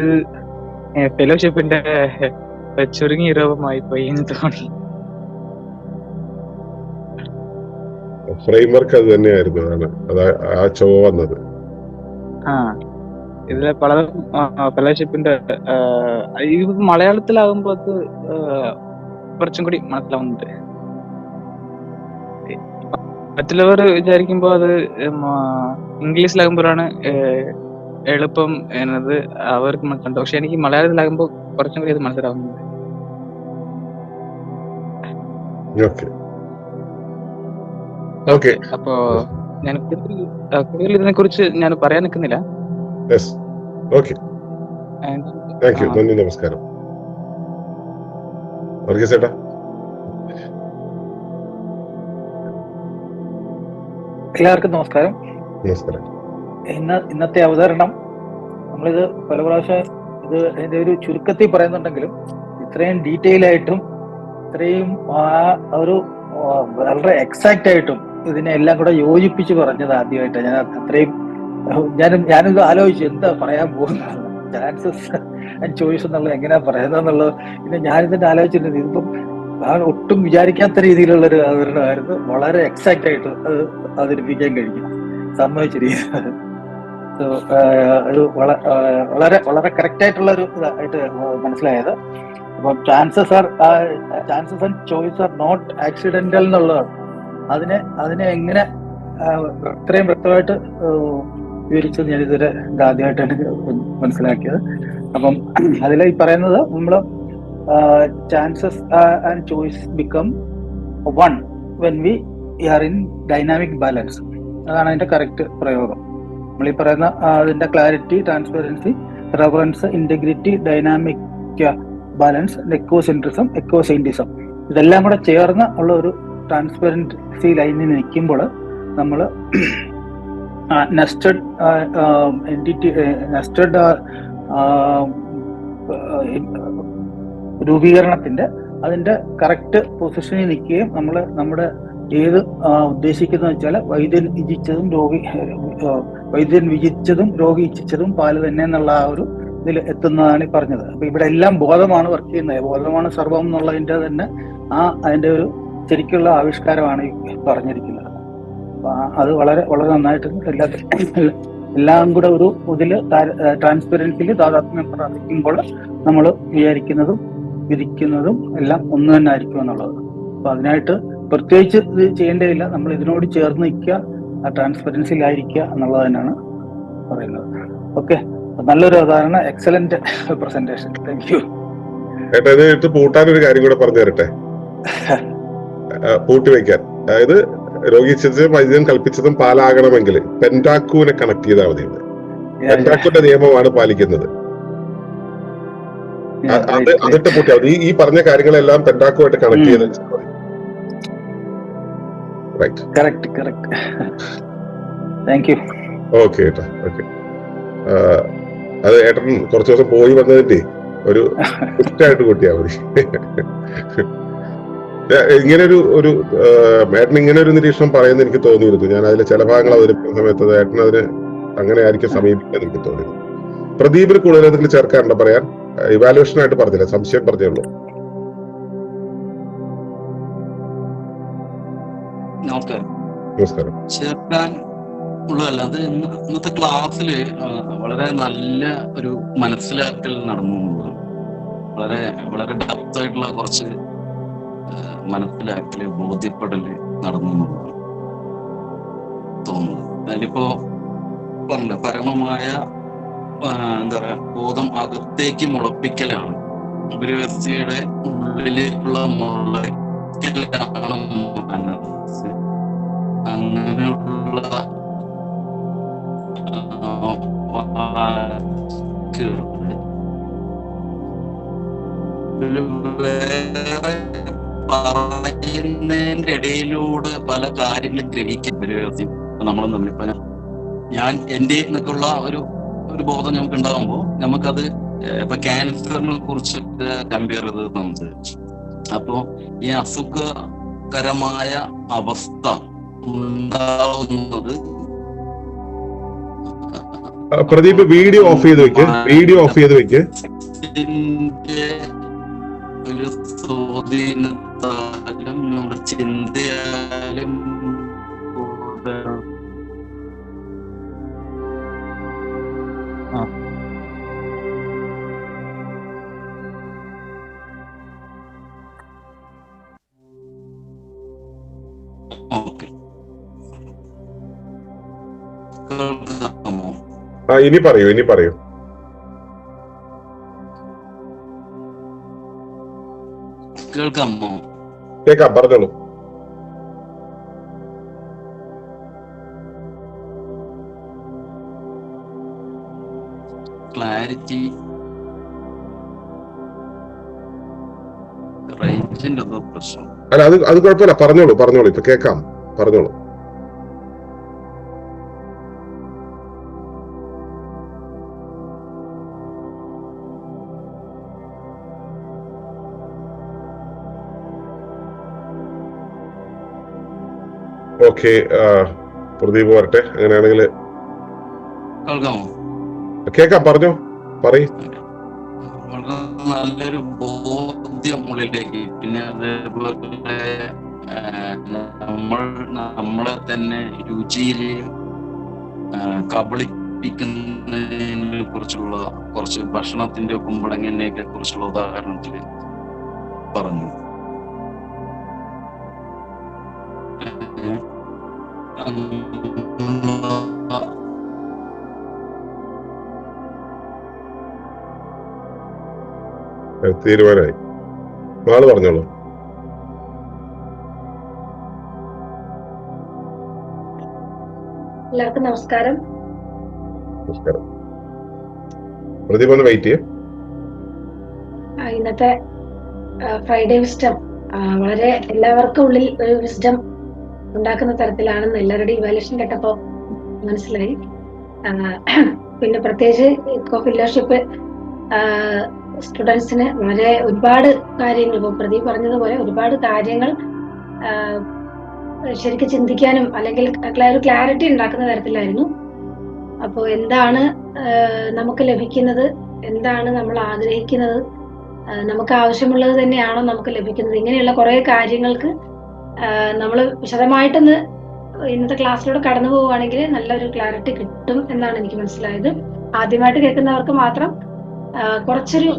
ഫെലോഷിപ്പിന്റെ ചുരുങ്ങിയ രൂപമായി പോയി എന്ന് തോന്നി. ഫ്രെയിംവർക്ക് അത് തന്നെയായിരുന്നു, ആ ചൊവ്വ വന്നത്. ഇതിലെ പലതും ഫെലോഷിപ്പിന്റെ ഇത് മലയാളത്തിലാകുമ്പോ അത് കുറച്ചും കൂടി മനസ്സിലാവുന്നുണ്ട്. മറ്റുള്ളവർ വിചാരിക്കുമ്പോ അത് ഇംഗ്ലീഷിലാകുമ്പോഴാണ് എളുപ്പം എന്നത് അവർക്ക് മനസ്സിലുണ്ട്. പക്ഷെ എനിക്ക് മലയാളത്തിലാകുമ്പോ കുറച്ചും കൂടി അത് മനസ്സിലാവുന്നുണ്ട്. അപ്പോ ഞാൻ കൂടുതൽ ഇതിനെ കുറിച്ച് ഞാൻ പറയാൻ നിൽക്കുന്നില്ല. നമസ്കാരം. ചേട്ടാ, എല്ലാവർക്കും നമസ്കാരം. നമസ്കാരം. ഇന്നത്തെ അവതരണം നമ്മളിത് പല പ്രാവശ്യം ഇതിന്റെ ഒരു ചുരുക്കത്തിൽ പറയുന്നുണ്ടെങ്കിലും ഇത്രയും ഡീറ്റെയിൽ ആയിട്ടും ഇത്രയും ഒരു വളരെ എക്സാക്റ്റ് ആയിട്ടും ഇതിനെ എല്ലാം കൂടെ യോജിപ്പിച്ച് പറഞ്ഞത് ആദ്യമായിട്ടാണ്. ഞാൻ അത്രയും ഞാനിത് ആലോചിച്ചു എന്താ പറയാൻ പോകുന്നത്, ചാൻസസ് ആൻഡ് ചോയ്സ് എന്നുള്ളത് എങ്ങനെയാ പറയുന്നതെന്നുള്ളത്. പിന്നെ ഞാനിതിന്റെ ആലോചിച്ചിട്ടുണ്ട്. ഇതിപ്പം ഒട്ടും വിചാരിക്കാത്ത രീതിയിലുള്ള ഒരു അവതരണമായിരുന്നു. വളരെ എക്സാക്റ്റ് ആയിട്ട് അത് അവതരിപ്പിക്കാൻ കഴിയും, സമ്മതിച്ചിരിക്കുന്നത്. ഒരു വളരെ വളരെ കറക്റ്റ് ആയിട്ടുള്ള ഒരു ഇതായിട്ട് മനസ്സിലായത്. അപ്പം chances and choice are not accidental എന്നുള്ളതാണ്. അതിനെ എങ്ങനെ ഇത്രയും വ്യക്തമായിട്ട് വിവരിച്ചത് ഞാൻ ഇതുവരെ ആദ്യമായിട്ടാണ് മനസ്സിലാക്കിയത്. അപ്പം അതിൽ ഈ പറയുന്നത് നമ്മള് chances and choice become one when we are in dynamic balance. അതാണ് അതിന്റെ കറക്റ്റ് പ്രയോഗം. നമ്മൾ ഈ പറയുന്ന അതിന്റെ clarity, transparency, reference, integrity, dynamic balance, ecocentrism, ecocentrism, ഇതെല്ലാം കൂടെ ചേർന്ന് ഉള്ള ഒരു ട്രാൻസ്പെറൻസി ലൈനിൽ നിൽക്കുമ്പോൾ നമ്മൾ നെസ്റ്റഡ് എൻറ്റിറ്റി, നെസ്റ്റഡ് രൂപീകരണത്തിന്റെ അതിന്റെ കറക്റ്റ് പൊസിഷനിൽ നിൽക്കുകയും നമ്മൾ നമ്മുടെ ഏത് ഉദ്ദേശിക്കുന്ന വെച്ചാൽ വൈദ്യൻ വിജിച്ചതും രോഗി ഇച്ഛിച്ചതും പാല് തന്നെ എന്നുള്ള ആ ഒരു ഇതിൽ എത്തുന്നതാണ് ഈ പറഞ്ഞത്. അപ്പൊ ഇവിടെ എല്ലാം ബോധമാണ് വർക്ക് ചെയ്യുന്നത്, ബോധമാണ് സർവം എന്നുള്ളതിന്റെ തന്നെ അതിന്റെ ഒരു ശരിക്കുള്ള ആവിഷ്കാരമാണ് ഈ പറഞ്ഞിരിക്കുന്നത്. അപ്പൊ അത് വളരെ വളരെ നന്നായിട്ട് എല്ലാം കൂടെ ഒരു ഇതില് ട്രാൻസ്പെറൻസിയിൽ താതാത്മ്യം പ്രാപിക്കുമ്പോൾ നമ്മൾ വിചാരിക്കുന്നതും വിധിക്കുന്നതും എല്ലാം ഒന്ന് തന്നെ ആയിരിക്കും എന്നുള്ളത്. അപ്പൊ അതിനായിട്ട് പ്രത്യേകിച്ച് ഇത് ചെയ്യേണ്ടതില്ല, നമ്മൾ ഇതിനോട് ചേർന്ന് നിൽക്കുക, ആ ട്രാൻസ്പെറൻസിയിലായിരിക്കുക എന്നുള്ളത് തന്നെയാണ് പറയുന്നത്. ഓക്കെ, നല്ലൊരു ഉദാഹരണം, എക്സലന്റ് പ്രസന്റേഷൻ, താങ്ക് യു. ഏട്ടാ പൂട്ടാനൊരു കാര്യം കൂടെ പറഞ്ഞു തരട്ടെ, പൂട്ടി വയ്ക്കാൻ. അതായത് രോഗി വൈദ്യൻ കൽപ്പിച്ചതും പാലാകണമെങ്കിൽ പെന്റാക്കൂനെ കണക്ട് ചെയ്താൽ മതി. പെന്റാക്കൂന്റെ നിയമമാണ് പാലിക്കുന്നത്. അതിട്ട് പൂട്ടിയാൽ മതി. ഈ പറഞ്ഞ കാര്യങ്ങളെല്ലാം പെന്റാക്കുമായിട്ട് കണക്ട് ചെയ്ത് ഓക്കെ ഏട്ടാ. ഓക്കെ, അത് ഏട്ടൻ കുറച്ചു ദിവസം പോയി വന്നതിന്റെ ഒരു കുറ്റായിട്ട് കൂട്ടിയാൽ മതി. ഇങ്ങനെ ഒരു ഏട്ടൻ ഇങ്ങനെ ഒരു നിരീക്ഷണം പറയുന്നത് എനിക്ക് തോന്നിയിരുന്നു. ഞാൻ അതിലെ ചില ഭാഗങ്ങൾ അവതരിപ്പിക്കുന്ന സമയത്ത് ഏട്ടൻ അതിന് അങ്ങനെ ആയിരിക്കും സമീപിക്കാൻ എനിക്ക് തോന്നിയിരുന്നു. പ്രദീപിന് കൂടുതൽ എന്തെങ്കിലും ചേർക്കാറുണ്ടോ പറയാൻ? ഇവാലുവേഷൻ ആയിട്ട് പറഞ്ഞില്ല, സംശയം പറഞ്ഞേ ഉള്ളൂ. നമസ്കാരം. ചേർക്കാൻ ഉള്ളതല്ല, അത് ഇന്നത്തെ ക്ലാസ്സില് വളരെ നല്ല ഒരു മനസ്സിലാക്കൽ നടന്നു. വളരെ വളരെ ഡെപ്ത് ആയിട്ടുള്ള കുറച്ച് മനസ്സിലാക്കല്, ബോധ്യപ്പെടല് നടന്നു തോന്നുന്നു. അതിലിപ്പോ പറഞ്ഞ പരമമായ എന്താ പറയാ ബോധം അകത്തേക്ക് മുളപ്പിക്കലാണ്, ഉപരിവ്യവസ്ഥയുടെ ഉള്ളിലേക്കുള്ള മുളയ്ക്കലാണ് മനസ്സ്. അങ്ങനെയുള്ള വേറെ പറയുന്നതിന്റെ ഇടയിലൂടെ പല കാര്യങ്ങളും ഗ്രഹിക്കാൻ ഉപരിവ്യവസ്ഥ നമ്മൾ നമ്മളിപ്പോ ഞാൻ എന്റെ എന്നൊക്കെയുള്ള ഒരു ബോധം നമുക്ക് ഉണ്ടാകുമ്പോൾ നമുക്കത് ഇപ്പൊ ക്യാൻസറിനെ കുറിച്ചൊക്കെ കമ്പയർ ചെയ്ത് സംസാരിച്ചു. അപ്പോ ഈ അസുഖകരമായ അവസ്ഥ ഉണ്ടാവുന്നത് പ്രദീപ് വീഡിയോ ഓഫ് ചെയ്ത് വെക്ക്, വീഡിയോ ഓഫ് ചെയ്ത് വെക്ക്. ഒരു സ്വാധീനത്താലും നമ്മുടെ ചിന്തയാലും ഇനി പറയൂ. കേൾക്കാമോ? കേൾക്കാം, പറഞ്ഞോളൂ. ക്ലാരിറ്റി റേഞ്ചിന്റെ പ്രശ്നം അല്ല, അത് കുഴപ്പമില്ല, പറഞ്ഞോളൂ. ഇപ്പൊ കേൾക്കാം, പറഞ്ഞോളൂ. ഓക്കെ, പ്രദീപ് വരട്ടെ. അങ്ങനെയാണെങ്കിൽ കേൾക്കാം, പറയൂ. നല്ലൊരു ബോധ്യം ഉള്ളിലേക്ക്, പിന്നെ അതേപോലെ നമ്മളെ തന്നെ രുചിയിലെയും കബളിപ്പിക്കുന്നതിനെ കുറിച്ചുള്ള കുറച്ച് ഭക്ഷണത്തിന്റെ കുമ്പളങ്ങനെയൊക്കെ കുറിച്ചുള്ള ഉദാഹരണത്തിൽ പറഞ്ഞു. തീരുമാനമായി. പറഞ്ഞോളൂ. എല്ലാവർക്കും നമസ്കാരം. പ്രദീപ് ഒന്ന് വെയിറ്റ് ചെയ്യേ. ഇന്നത്തെ ഫ്രൈഡേ വിസ്ഡം വളരെ എല്ലാവർക്കും ഉള്ളിൽ ഒരു വിസ്ഡം ഉണ്ടാക്കുന്ന തരത്തിലാണെന്ന് എല്ലാവരുടെയും ഇവാലുവേഷൻ കേട്ടപ്പോ മനസ്സിലായി. പിന്നെ പ്രത്യേകിച്ച് ഇക്കോ ഫെലോഷിപ്പ് സ്റ്റുഡൻസിന് വളരെ ഒരുപാട് കാര്യങ്ങൾ, ഇപ്പോൾ പ്രദീപ് പറഞ്ഞതുപോലെ ഒരുപാട് കാര്യങ്ങൾ ശരിക്കും ചിന്തിക്കാനും അല്ലെങ്കിൽ ഒരു ക്ലാരിറ്റി ഉണ്ടാക്കുന്ന തരത്തിലായിരുന്നു. അപ്പോൾ എന്താണ് നമുക്ക് ലഭിക്കുന്നത്, എന്താണ് നമ്മൾ ആഗ്രഹിക്കുന്നത്, നമുക്ക് ആവശ്യമുള്ളത് തന്നെയാണോ നമുക്ക് ലഭിക്കുന്നത്, ഇങ്ങനെയുള്ള കുറെ കാര്യങ്ങൾക്ക് നമ്മൾ വിശദമായിട്ടൊന്ന് ഇന്നത്തെ ക്ലാസ്സിലൂടെ കടന്നു പോവുകയാണെങ്കിൽ നല്ലൊരു ക്ലാരിറ്റി കിട്ടും എന്നാണ് എനിക്ക് മനസ്സിലായത്. ആദ്യമായിട്ട് കേൾക്കുന്നവർക്ക് മാത്രം കുറച്ചൊരു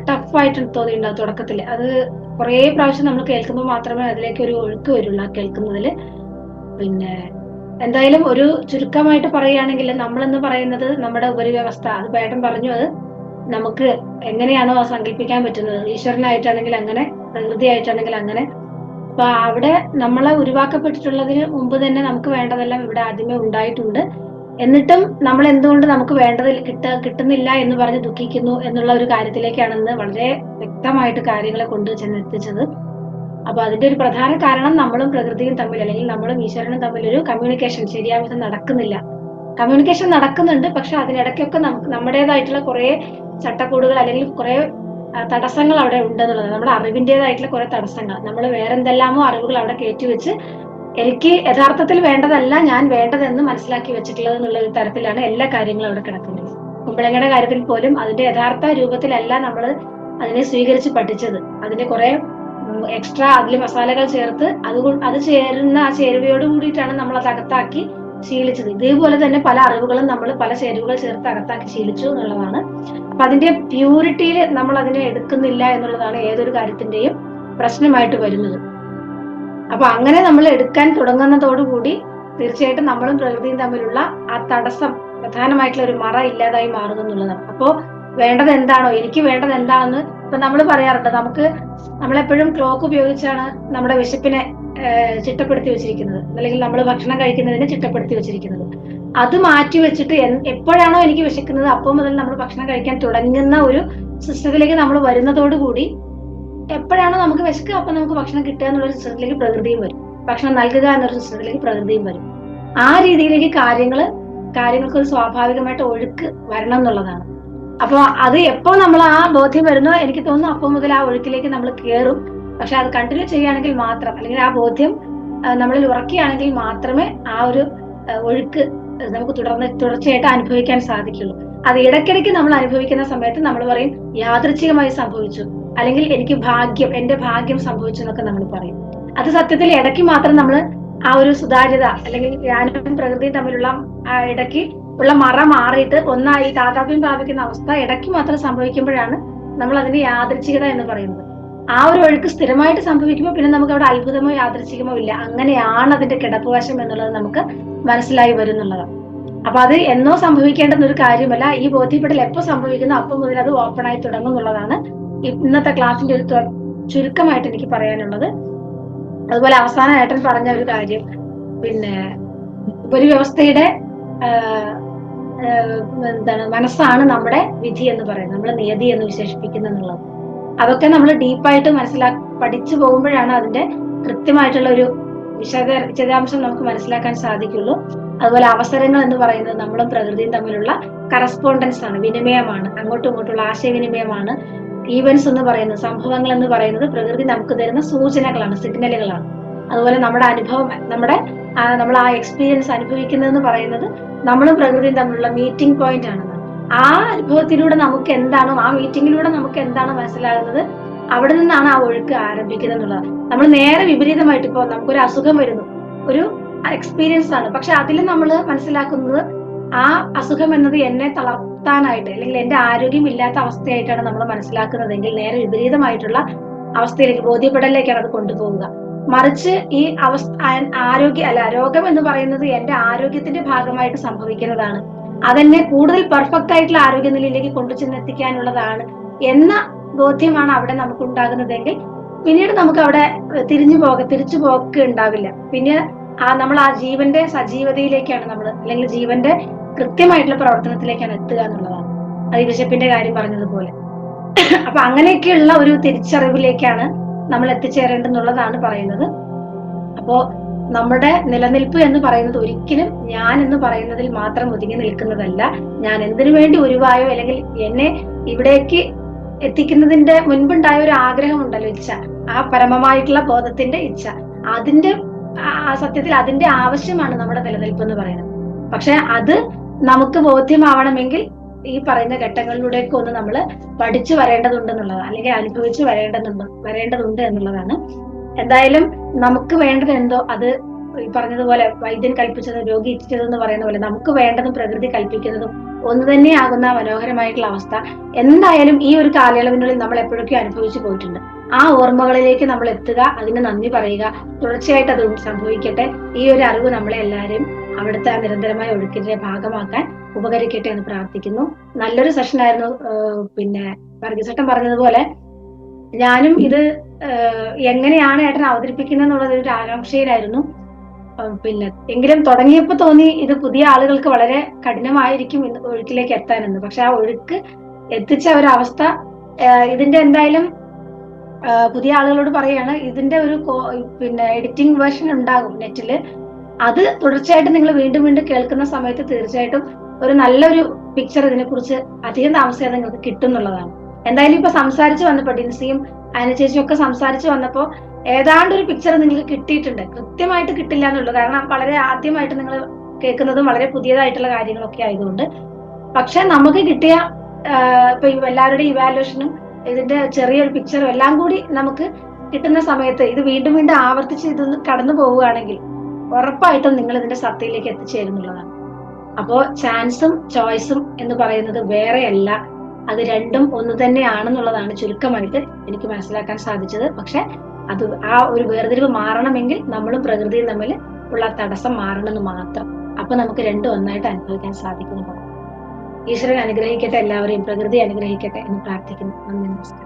ടഫായിട്ട് തോന്നിയിട്ടുണ്ടാവും തുടക്കത്തിൽ. അത് കുറേ പ്രാവശ്യം നമ്മൾ കേൾക്കുമ്പോൾ മാത്രമേ അതിലേക്ക് ഒരു ഒഴുക്ക് വരുള്ളൂ ആ കേൾക്കുന്നതിൽ. പിന്നെ എന്തായാലും ഒരു ചുരുക്കമായിട്ട് പറയുകയാണെങ്കിൽ നമ്മളെന്ന് പറയുന്നത് നമ്മുടെ ഉപരിവ്യവസ്ഥ, അത് പേട്ടൻ പറഞ്ഞു, അത് നമുക്ക് എങ്ങനെയാണോ സങ്കല്പിക്കാൻ പറ്റുന്നത്, ഈശ്വരനായിട്ടാണെങ്കിൽ അങ്ങനെ, പ്രകൃതിയായിട്ടാണെങ്കിൽ അങ്ങനെ. അപ്പൊ അവിടെ നമ്മളെ ഉരുവാക്കപ്പെട്ടിട്ടുള്ളതിന് മുമ്പ് തന്നെ നമുക്ക് വേണ്ടതെല്ലാം ഇവിടെ ആദ്യമേ ഉണ്ടായിട്ടുണ്ട്. എന്നിട്ടും നമ്മൾ എന്തുകൊണ്ട് നമുക്ക് വേണ്ടത് കിട്ടുന്നില്ല എന്ന് പറഞ്ഞ് ദുഃഖിക്കുന്നു എന്നുള്ള ഒരു കാര്യത്തിലേക്കാണെന്ന് വളരെ വ്യക്തമായിട്ട് കാര്യങ്ങളെ കൊണ്ട് ചെന്നെത്തിച്ചത്. അപ്പൊ അതിന്റെ ഒരു പ്രധാന കാരണം നമ്മളും പ്രകൃതിയും തമ്മിൽ, അല്ലെങ്കിൽ നമ്മളും ഈശ്വരനും തമ്മിൽ ഒരു കമ്മ്യൂണിക്കേഷൻ ശരിയാവുന്നത് നടക്കുന്നില്ല. കമ്മ്യൂണിക്കേഷൻ നടക്കുന്നുണ്ട്, പക്ഷെ അതിനിടയ്ക്കൊക്കെ നമുക്ക് നമ്മുടേതായിട്ടുള്ള കുറെ ചട്ടക്കൂടുകൾ അല്ലെങ്കിൽ കുറെ തടസ്സങ്ങൾ അവിടെ ഉണ്ടെന്നുള്ളത്, നമ്മുടെ അറിവിൻ്റെതായിട്ടുള്ള കുറെ തടസ്സങ്ങൾ. നമ്മൾ വേറെന്തെല്ലാമോ അറിവുകൾ അവിടെ കയറ്റിവെച്ച് എനിക്ക് യഥാർത്ഥത്തിൽ വേണ്ടതല്ല ഞാൻ വേണ്ടതെന്ന് മനസ്സിലാക്കി വെച്ചിട്ടുള്ളത് എന്നുള്ള ഒരു തരത്തിലാണ് എല്ലാ കാര്യങ്ങളും അവിടെ കിടക്കുന്നത്. കുമ്പളങ്ങയുടെ കാര്യത്തിൽ പോലും അതിന്റെ യഥാർത്ഥ രൂപത്തിലല്ല നമ്മൾ അതിനെ സ്വീകരിച്ച് പഠിച്ചത്. അതിന്റെ കുറെ എക്സ്ട്രാ അതിൽ മസാലകൾ ചേർത്ത് അത് ചേരുന്ന ആ ചേരുവയോട് കൂടിയിട്ടാണ് നമ്മൾ അത് അകത്താക്കി ശീലിച്ചത്. ഇതേപോലെ തന്നെ പല അറിവുകളും നമ്മൾ പല ചേരുവകൾ ചേർത്ത് അകത്താക്കി ശീലിച്ചു എന്നുള്ളതാണ്. അപ്പൊ അതിന്റെ പ്യൂരിറ്റിയിൽ നമ്മൾ അതിനെ എടുക്കുന്നില്ല എന്നുള്ളതാണ് ഏതൊരു കാര്യത്തിന്റെയും പ്രശ്നമായിട്ട് വരുന്നത്. അപ്പൊ അങ്ങനെ നമ്മൾ എടുക്കാൻ തുടങ്ങുന്നതോടുകൂടി തീർച്ചയായിട്ടും നമ്മളും പ്രകൃതിയും തമ്മിലുള്ള ആ തടസ്സം, പ്രധാനമായിട്ടുള്ള ഒരു മറ ഇല്ലാതായി മാറുന്നു എന്നുള്ളതാണ്. അപ്പോ വേണ്ടത് എന്താണോ, എനിക്ക് വേണ്ടത് എന്താണെന്ന് ഇപ്പൊ നമ്മൾ പറയാറുണ്ട്. നമ്മളെപ്പോഴും ക്ലോക്ക് ഉപയോഗിച്ചാണ് നമ്മുടെ വിശപ്പിനെ ചിട്ടപ്പെടുത്തി വെച്ചിരിക്കുന്നത്, അല്ലെങ്കിൽ നമ്മൾ ഭക്ഷണം കഴിക്കുന്നതിനെ ചിട്ടപ്പെടുത്തി വെച്ചിരിക്കുന്നത്. അത് മാറ്റി വെച്ചിട്ട് എപ്പോഴാണോ എനിക്ക് വിശക്കുന്നത് അപ്പോൾ മുതൽ നമ്മൾ ഭക്ഷണം കഴിക്കാൻ തുടങ്ങുന്ന ഒരു സിസ്റ്റത്തിലേക്ക് നമ്മൾ വരുന്നതോടുകൂടി എപ്പോഴാണോ നമുക്ക് വിശക്കുക അപ്പൊ നമുക്ക് ഭക്ഷണം കിട്ടുക എന്നുള്ള സിസ്റ്റത്തിലേക്ക് പ്രകൃതിയും വരും, ഭക്ഷണം നൽകുക എന്നൊരു സിസ്റ്റത്തിലേക്ക് പ്രകൃതിയും വരും. ആ രീതിയിലേക്ക് കാര്യങ്ങൾക്ക് ഒരു സ്വാഭാവികമായിട്ട് ഒഴുക്ക് വരണം എന്നുള്ളതാണ്. അപ്പൊ അത് എപ്പോ നമ്മൾ ആ ബോധ്യം വരുന്നോ എനിക്ക് തോന്നുന്നു അപ്പോൾ മുതൽ ആ ഒഴുക്കിലേക്ക് നമ്മൾ കയറും. പക്ഷെ അത് കണ്ടിന്യൂ ചെയ്യുകയാണെങ്കിൽ മാത്രം, അല്ലെങ്കിൽ ആ ബോധ്യം നമ്മളിൽ ഉറക്കുകയാണെങ്കിൽ മാത്രമേ ആ ഒരു ഒഴുക്ക് നമുക്ക് തുടർച്ചയായിട്ട് അനുഭവിക്കാൻ സാധിക്കുള്ളൂ. അത് ഇടയ്ക്കിടയ്ക്ക് നമ്മൾ അനുഭവിക്കുന്ന സമയത്ത് നമ്മൾ പറയും യാദൃച്ഛികമായി സംഭവിച്ചു, അല്ലെങ്കിൽ എനിക്ക് എന്റെ ഭാഗ്യം സംഭവിച്ചു എന്നൊക്കെ നമ്മൾ പറയും. അത് സത്യത്തിൽ ഇടയ്ക്ക് മാത്രം നമ്മൾ ആ ഒരു സുതാര്യത, അല്ലെങ്കിൽ ഞാനും പ്രകൃതിയും തമ്മിലുള്ള ആ ഇടയ്ക്ക് ഉള്ള മറ മാറിയിട്ട് ഒന്നായി താതാത്മ്യം പ്രാപിക്കുന്ന അവസ്ഥ ഇടയ്ക്ക് മാത്രം സംഭവിക്കുമ്പോഴാണ് നമ്മൾ അതിന് യാദൃച്ഛികത എന്ന് പറയുന്നത്. ആ ഒരു ഒഴുക്ക് സ്ഥിരമായിട്ട് സംഭവിക്കുമ്പോൾ പിന്നെ നമുക്ക് അവിടെ അത്ഭുതമോ യാദൃച്ഛികമോ ഇല്ല, അങ്ങനെയാണ് അതിന്റെ കിടപ്പുവശം എന്നുള്ളത് നമുക്ക് മനസ്സിലായി വരുന്നുള്ളതാണ്. അപ്പൊ അത് എന്നോ സംഭവിക്കേണ്ടുന്ന ഒരു കാര്യമല്ല, ഈ ബോധ്യപ്പെടൽ എപ്പോ സംഭവിക്കുന്നു അപ്പോൾ മുതൽ അത് ഓപ്പൺ ആയി തുടങ്ങും എന്നുള്ളതാണ് ഇന്നത്തെ ക്ലാസിന്റെ ഒരു ചുരുക്കമായിട്ട് എനിക്ക് പറയാനുള്ളത്. അതുപോലെ അവസാന ഏട്ടൻ പറഞ്ഞ ഒരു കാര്യം, പിന്നെ ഒരു വ്യവസ്ഥയുടെ മനസ്സാണ് നമ്മുടെ വിധി എന്ന് പറയുന്നത്, നമ്മളെ നിയതി എന്ന് വിശേഷിപ്പിക്കുന്ന എന്നുള്ളത്. അതൊക്കെ നമ്മൾ ഡീപ്പായിട്ട് പഠിച്ചു പോകുമ്പോഴാണ് അതിന്റെ കൃത്യമായിട്ടുള്ള ഒരു വിശദാംശം നമുക്ക് മനസ്സിലാക്കാൻ സാധിക്കുള്ളൂ. അതുപോലെ അവസരങ്ങൾ എന്ന് പറയുന്നത് നമ്മളും പ്രകൃതിയും തമ്മിലുള്ള കറസ്പോണ്ടൻസ് ആണ്, വിനിമയമാണ്, അങ്ങോട്ടും ഇങ്ങോട്ടുള്ള ആശയവിനിമയമാണ്. ഈവൻസ് എന്ന് പറയുന്നത്, സംഭവങ്ങൾ എന്ന് പറയുന്നത് പ്രകൃതി നമുക്ക് തരുന്ന സൂചനകളാണ്, സിഗ്നലുകളാണ്. അതുപോലെ നമ്മുടെ അനുഭവം, നമ്മൾ ആ എക്സ്പീരിയൻസ് അനുഭവിക്കുന്നതെന്ന് പറയുന്നത് നമ്മളും പ്രകൃതിയും തമ്മിലുള്ള മീറ്റിംഗ് പോയിന്റ് ആണ്. ആ അനുഭവത്തിലൂടെ നമുക്ക് എന്താണോ, ആ മീറ്റിംഗിലൂടെ നമുക്ക് എന്താണോ മനസ്സിലാകുന്നത്, അവിടെ നിന്നാണ് ആ ഒഴുക്ക് ആരംഭിക്കുന്നത് എന്നുള്ളത്. നമ്മൾ നേരെ വിപരീതമായിട്ട്, ഇപ്പോൾ നമുക്കൊരു അസുഖം വരുന്നു, ഒരു എക്സ്പീരിയൻസ് ആണ്, പക്ഷെ അതിൽ നമ്മൾ മനസ്സിലാക്കുന്നത് ആ അസുഖം എന്നത് എന്നെ തളർത്താനായിട്ട്, അല്ലെങ്കിൽ എന്റെ ആരോഗ്യം ഇല്ലാത്ത അവസ്ഥയായിട്ടാണ് നമ്മൾ മനസ്സിലാക്കുന്നതെങ്കിൽ നേരെ വിപരീതമായിട്ടുള്ള അവസ്ഥയിലേക്ക്, ബോധ്യപ്പെടലിലേക്കാണ് അത് കൊണ്ടുപോകുക. മറിച്ച് ഈ രോഗം എന്ന് പറയുന്നത് എന്റെ ആരോഗ്യത്തിന്റെ ഭാഗമായിട്ട് സംഭവിക്കുന്നതാണ്, അതെന്നെ കൂടുതൽ പെർഫെക്റ്റ് ആയിട്ടുള്ള ആരോഗ്യനിലയിലേക്ക് കൊണ്ടുചെന്നെത്തിക്കാനുള്ളതാണ് എന്ന ബോധ്യമാണ് അവിടെ നമുക്ക് ഉണ്ടാകുന്നതെങ്കിൽ പിന്നീട് നമുക്ക് അവിടെ തിരിച്ചു പോക്ക് ഉണ്ടാവില്ല. പിന്നെ നമ്മൾ ആ ജീവന്റെ സജീവതയിലേക്കാണ് നമ്മൾ, അല്ലെങ്കിൽ ജീവന്റെ കൃത്യമായിട്ടുള്ള പ്രവർത്തനത്തിലേക്കാണ് എത്തുക എന്നുള്ളതാണ്. അത് വിശപ്പിന്റെ കാര്യം പറഞ്ഞതുപോലെ. അപ്പൊ അങ്ങനെയൊക്കെയുള്ള ഒരു തിരിച്ചറിവിലേക്കാണ് നമ്മൾ എത്തിച്ചേരേണ്ടെന്നുള്ളതാണ് പറയുന്നത്. അപ്പോ നമ്മുടെ നിലനിൽപ്പ് എന്ന് പറയുന്നത് ഒരിക്കലും ഞാൻ എന്ന് പറയുന്നതിൽ മാത്രം ഒതുങ്ങി നിൽക്കുന്നതല്ല. ഞാൻ എന്തിനു വേണ്ടി ഉരുവായോ അല്ലെങ്കിൽ എന്നെ ഇവിടേക്ക് എത്തിക്കുന്നതിന്റെ മുൻപുണ്ടായ ഒരു ആഗ്രഹം ഉണ്ടല്ലോ, ഇച്ഛ, ആ പരമമായിട്ടുള്ള ബോധത്തിന്റെ ഇച്ഛ, അതിന്റെ സത്യത്തിൽ അതിന്റെ ആവശ്യമാണ് നമ്മുടെ നിലനിൽപ്പ് എന്ന് പറയുന്നത്. പക്ഷെ അത് നമുക്ക് ബോധ്യമാവണമെങ്കിൽ ഈ പറയുന്ന ഘട്ടങ്ങളിലൂടെയൊക്കെ ഒന്ന് നമ്മൾ പഠിച്ചു വരേണ്ടതുണ്ടെന്നുള്ളതാണ്, അല്ലെങ്കിൽ അനുഭവിച്ചു വരേണ്ടതുണ്ട് എന്നുള്ളതാണ്. എന്തായാലും നമുക്ക് വേണ്ടത് എന്തോ അത് ഈ പറഞ്ഞതുപോലെ വൈദ്യൻ കൽപ്പിച്ചത് രോഗി ഇച്ഛിച്ചതെന്ന് പറയുന്ന പോലെ നമുക്ക് വേണ്ടതും പ്രകൃതി കൽപ്പിക്കുന്നതും ഒന്ന് തന്നെയാകുന്ന മനോഹരമായിട്ടുള്ള അവസ്ഥ എന്തായാലും ഈ ഒരു കാലയളവിനുള്ളിൽ നമ്മൾ എപ്പോഴൊക്കെ അനുഭവിച്ചു പോയിട്ടുണ്ട്. ആ ഓർമ്മകളിലേക്ക് നമ്മൾ എത്തുക, അതിന് നന്ദി പറയുക, തുടർച്ചയായിട്ട് അത് സംഭവിക്കട്ടെ. ഈ ഒരു അറിവ് നമ്മളെ എല്ലാവരും അവിടുത്തെ ആ നിരന്തരമായ ഒഴുക്കിന്റെ ഭാഗമാക്കാൻ ഉപകരിക്കട്ടെ എന്ന് പ്രാർത്ഥിക്കുന്നു. നല്ലൊരു സെഷനായിരുന്നു. പിന്നെ വർഗീസേട്ടൻ പറഞ്ഞതുപോലെ ഞാനും ഇത് എങ്ങനെയാണ് ഏട്ടൻ അവതരിപ്പിക്കുന്നത് എന്നുള്ളത് ഒരു ആകാംക്ഷയിലായിരുന്നു. പിന്നെ എങ്കിലും തുടങ്ങിയപ്പോൾ തോന്നി ഇത് പുതിയ ആളുകൾക്ക് വളരെ കഠിനമായിരിക്കും ഒഴുക്കിലേക്ക് എത്താനെന്ന്. പക്ഷെ ആ ഒഴുക്ക് എത്തിച്ച ഒരവസ്ഥ ഇതിന്റെ എന്തായാലും പുതിയ ആളുകളോട് പറയാണ്, ഇതിന്റെ ഒരു പിന്നെ എഡിറ്റിംഗ് വേർഷൻ ഉണ്ടാകും നെറ്റില്. അത് തുടർച്ചയായിട്ട് നിങ്ങൾ വീണ്ടും വീണ്ടും കേൾക്കുന്ന സമയത്ത് തീർച്ചയായിട്ടും ഒരു നല്ലൊരു പിക്ചർ ഇതിനെ കുറിച്ച് അധികം താമസിയാതെ നിങ്ങൾക്ക് കിട്ടും എന്നുള്ളതാണ്. എന്തായാലും ഇപ്പൊ സംസാരിച്ച് വന്നപ്പോ ഡിൻസിയും അയന ചേച്ചിയും ഒക്കെ സംസാരിച്ച് വന്നപ്പോ ഏതാണ്ട് ഒരു പിക്ചർ നിങ്ങൾക്ക് കിട്ടിയിട്ടുണ്ട്. കൃത്യമായിട്ട് കിട്ടില്ല എന്നുള്ളൂ, കാരണം വളരെ ആദ്യമായിട്ട് നിങ്ങൾ കേൾക്കുന്നതും വളരെ പുതിയതായിട്ടുള്ള കാര്യങ്ങളൊക്കെ ആയതുകൊണ്ട്. പക്ഷെ നമുക്ക് കിട്ടിയ ഇപ്പൊ എല്ലാവരുടെയും ഇവാലുവേഷനും ഇതിന്റെ ചെറിയൊരു പിക്ചറും എല്ലാം കൂടി നമുക്ക് കിട്ടുന്ന സമയത്ത് ഇത് വീണ്ടും വീണ്ടും ആവർത്തിച്ച് ഇതൊന്ന് കടന്നു പോവുകയാണെങ്കിൽ ഉറപ്പായിട്ടും നിങ്ങൾ ഇതിന്റെ സത്തയിലേക്ക് എത്തിച്ചേരുന്നുള്ളതാണ്. അപ്പോ ചാൻസും ചോയ്സും എന്ന് പറയുന്നത് വേറെയല്ല, അത് രണ്ടും ഒന്ന് തന്നെയാണെന്നുള്ളതാണ് ചുരുക്കമായിട്ട് എനിക്ക് മനസ്സിലാക്കാൻ സാധിച്ചത്. പക്ഷെ അത് ആ ഒരു വേർതിരിവ് മാറണമെങ്കിൽ നമ്മളും പ്രകൃതിയും തമ്മിൽ ഉള്ള തടസ്സം മാറണമെന്ന് മാത്രം. അപ്പൊ നമുക്ക് രണ്ടും ഒന്നായിട്ട് അനുഭവിക്കാൻ സാധിക്കുന്നതാണ്. ഈശ്വരൻ അനുഗ്രഹിക്കട്ടെ, എല്ലാവരെയും പ്രകൃതി അനുഗ്രഹിക്കട്ടെ എന്ന് പ്രാർത്ഥിക്കുന്നു. നന്ദി, നമസ്കാരം.